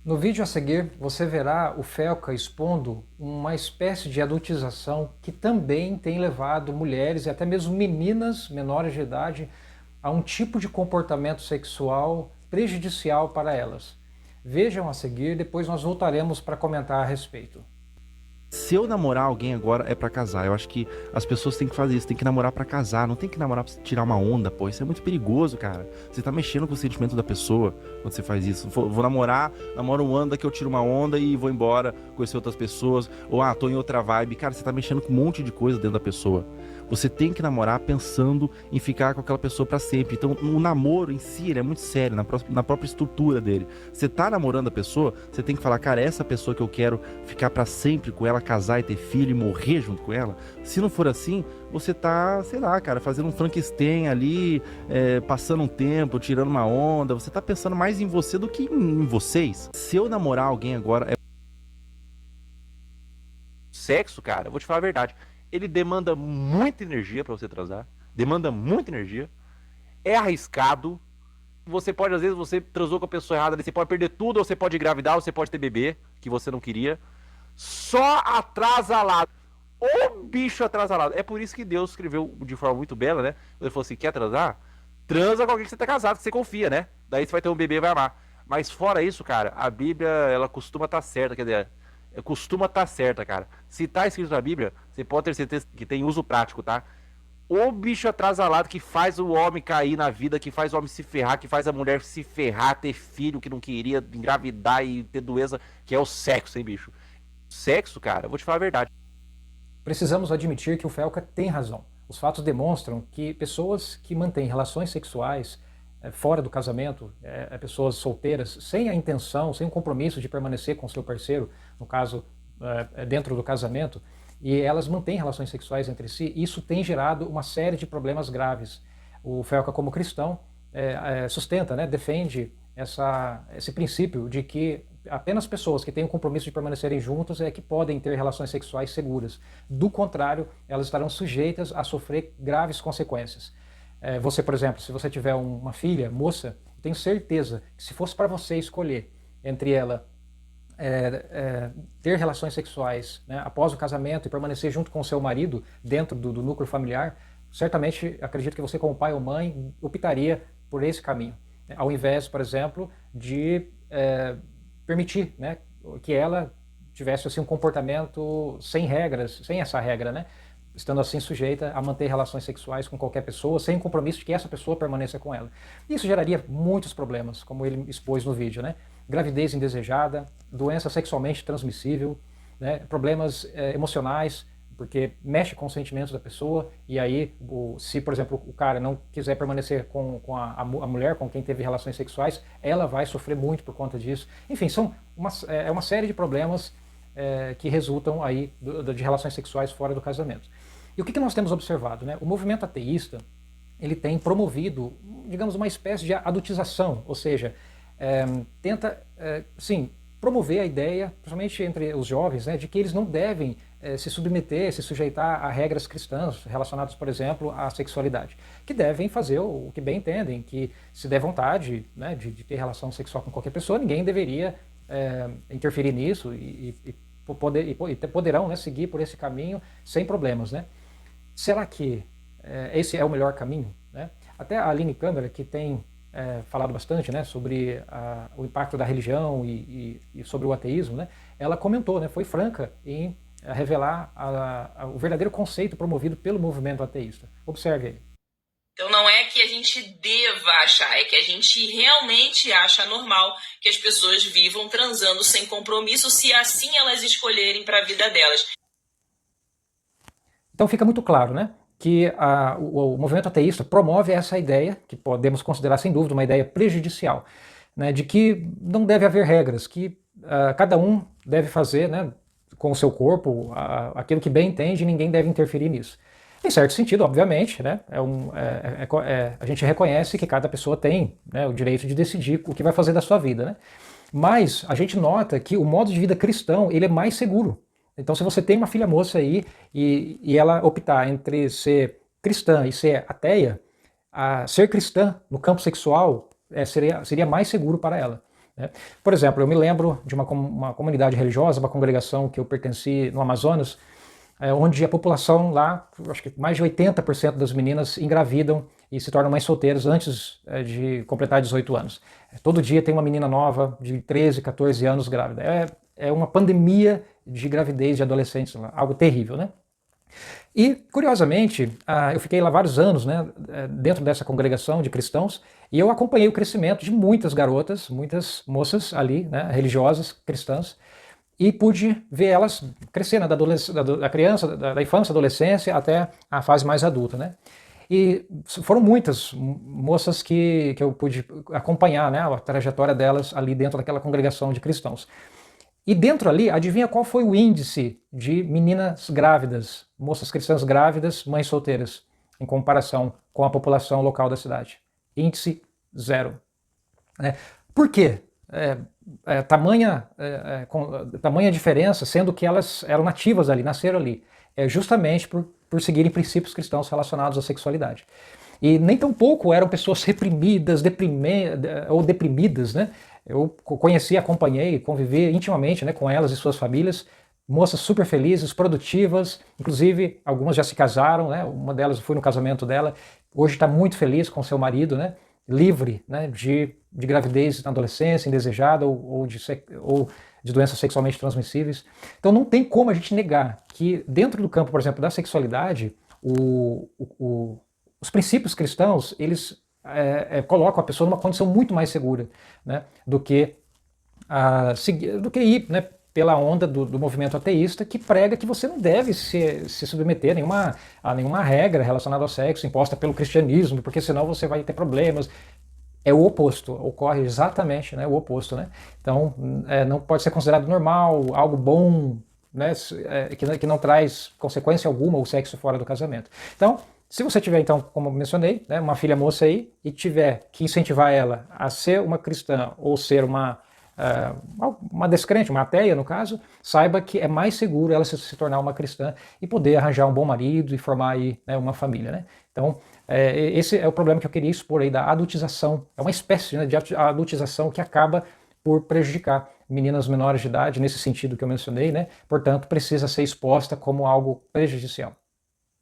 No vídeo a seguir, você verá o Felca expondo uma espécie de adultização que também tem levado mulheres e até mesmo meninas menores de idade a um tipo de comportamento sexual prejudicial para elas. Vejam a seguir, depois nós voltaremos para comentar a respeito. Se eu namorar alguém agora é pra casar. Eu acho que as pessoas têm que fazer isso, tem que namorar pra casar, não tem que namorar pra tirar uma onda, pô. Isso é muito perigoso, cara. Você tá mexendo com o sentimento da pessoa quando você faz isso. Vou namorar, namoro um ano, daqui eu tiro uma onda e vou embora, conhecer outras pessoas. Ou, tô em outra vibe. Cara, você tá mexendo com um monte de coisa dentro da pessoa. Você tem que namorar pensando em ficar com aquela pessoa pra sempre. Então, o namoro em si, ele é muito sério, na própria estrutura dele. Você tá namorando a pessoa, você tem que falar, cara, essa pessoa que eu quero ficar pra sempre com ela, casar e ter filho e morrer junto com ela. Se não for assim, você tá, sei lá, cara, fazendo um Frankenstein ali, passando um tempo, tirando uma onda. Você tá pensando mais em você do que em vocês. Se eu namorar alguém agora, sexo, cara, eu vou te falar a verdade. Ele demanda muita energia pra você transar. Demanda muita energia. É arriscado. Você pode, às vezes, você transou com a pessoa errada, você pode perder tudo, ou você pode engravidar, ou você pode ter bebê, que você não queria. Só atrasalado. O bicho atrasalado. É por isso que Deus escreveu de forma muito bela, né? Ele falou assim: quer transar? Transa com alguém que você tá casado, que você confia, né? Daí você vai ter um bebê e vai amar. Mas fora isso, cara, a Bíblia, ela costuma estar certa, quer dizer, costuma estar certa, cara. Se tá escrito na Bíblia, você pode ter certeza que tem uso prático, tá? O bicho atrasalado que faz o homem cair na vida, que faz o homem se ferrar, que faz a mulher se ferrar, ter filho que não queria, engravidar e ter doença, que é o sexo, hein, bicho? Sexo, cara, eu vou te falar a verdade. Precisamos admitir que o Felca tem razão. Os fatos demonstram que pessoas que mantêm relações sexuais fora do casamento, pessoas solteiras, sem a intenção, sem o compromisso de permanecer com seu parceiro, no caso, dentro do casamento, e elas mantêm relações sexuais entre si, isso tem gerado uma série de problemas graves. O Felca, como cristão, sustenta, né, defende esse princípio de que apenas pessoas que têm o compromisso de permanecerem juntas é que podem ter relações sexuais seguras. Do contrário, elas estarão sujeitas a sofrer graves consequências. Você, por exemplo, se você tiver uma filha, moça, tenho certeza que se fosse para você escolher entre ela ter relações sexuais, né, após o casamento e permanecer junto com o seu marido dentro do núcleo familiar, certamente acredito que você, como pai ou mãe, optaria por esse caminho, né, ao invés, por exemplo, de permitir, né, que ela tivesse assim, um comportamento sem regras, sem essa regra, né, estando assim sujeita a manter relações sexuais com qualquer pessoa, sem compromisso de que essa pessoa permaneça com ela. Isso geraria muitos problemas, como ele expôs no vídeo, né? Gravidez indesejada, doença sexualmente transmissível, né? Problemas emocionais, porque mexe com os sentimentos da pessoa, e aí, se, por exemplo, o cara não quiser permanecer com a mulher com quem teve relações sexuais, ela vai sofrer muito por conta disso. Enfim, é uma série de problemas que resultam aí de relações sexuais fora do casamento. E o que nós temos observado? Né? O movimento ateísta ele tem promovido, digamos, uma espécie de adultização, ou seja, tenta, sim, promover a ideia, principalmente entre os jovens, né, de que eles não devem se submeter, se sujeitar a regras cristãs relacionadas, por exemplo, à sexualidade, que devem fazer o que bem entendem, que se der vontade, né, de ter relação sexual com qualquer pessoa, ninguém deveria interferir nisso e poderão, né, seguir por esse caminho sem problemas, né? Será que esse é o melhor caminho? Né? Até a Aline Câmara, que tem falado bastante, né, sobre o impacto da religião e sobre o ateísmo, né, ela comentou, né, foi franca em revelar o verdadeiro conceito promovido pelo movimento ateísta. Observe aí. Então não é que a gente deva achar, é que a gente realmente acha normal que as pessoas vivam transando sem compromisso, se assim elas escolherem para a vida delas. Então fica muito claro, né, que o movimento ateísta promove essa ideia, que podemos considerar sem dúvida uma ideia prejudicial, né, de que não deve haver regras, que cada um deve fazer, né, com o seu corpo aquilo que bem entende e ninguém deve interferir nisso. Em certo sentido, obviamente, né, a gente reconhece que cada pessoa tem, né, o direito de decidir o que vai fazer da sua vida, né? Mas a gente nota que o modo de vida cristão ele é mais seguro. Então, se você tem uma filha moça aí e ela optar entre ser cristã e ser ateia, ser cristã no campo sexual seria mais seguro para ela. né? Por exemplo, eu me lembro de uma comunidade religiosa, uma congregação que eu pertenci no Amazonas, onde a população lá, acho que mais de 80% das meninas engravidam e se tornam mães solteiras antes de completar 18 anos. Todo dia tem uma menina nova de 13, 14 anos grávida. É uma pandemia de gravidez de adolescentes lá, algo terrível, né? E, curiosamente, eu fiquei lá vários anos, né, dentro dessa congregação de cristãos, e eu acompanhei o crescimento de muitas garotas, muitas moças ali, né, religiosas, cristãs, e pude ver elas crescendo, da criança, da infância, adolescência, até a fase mais adulta, né? E foram muitas moças que eu pude acompanhar, né, a trajetória delas ali dentro daquela congregação de cristãos. E dentro ali, adivinha qual foi o índice de meninas grávidas, moças cristãs grávidas, mães solteiras, em comparação com a população local da cidade? Índice 0. Por quê? Tamanha diferença, sendo que elas eram nativas ali, nasceram ali. Justamente por seguirem princípios cristãos relacionados à sexualidade. E nem tão pouco eram pessoas reprimidas, ou deprimidas, né? Eu conheci, acompanhei, convivi intimamente, né, com elas e suas famílias, moças super felizes, produtivas, inclusive algumas já se casaram, né? Uma delas, eu fui no casamento dela, hoje está muito feliz com seu marido, né? Livre, né, de gravidez na adolescência, indesejada ou de doenças sexualmente transmissíveis. Então não tem como a gente negar que dentro do campo, por exemplo, da sexualidade, os princípios cristãos, eles colocam a pessoa numa condição muito mais segura, né, do que ir, né, pela onda do movimento ateísta, que prega que você não deve se submeter a nenhuma regra relacionada ao sexo imposta pelo cristianismo, porque senão você vai ter problemas. É o oposto, ocorre exatamente, né, o oposto, né? Então, não pode ser considerado normal, algo bom, né, que não traz consequência alguma o sexo fora do casamento. Então, se você tiver, então, como eu mencionei, né, uma filha moça aí, e tiver que incentivar ela a ser uma cristã ou ser uma descrente, uma ateia no caso, saiba que é mais seguro ela se tornar uma cristã e poder arranjar um bom marido e formar aí, né, uma família, né? Então, esse é o problema que eu queria expor aí da adultização. É uma espécie, né, de adultização que acaba por prejudicar meninas menores de idade, nesse sentido que eu mencionei, né? Portanto, precisa ser exposta como algo prejudicial.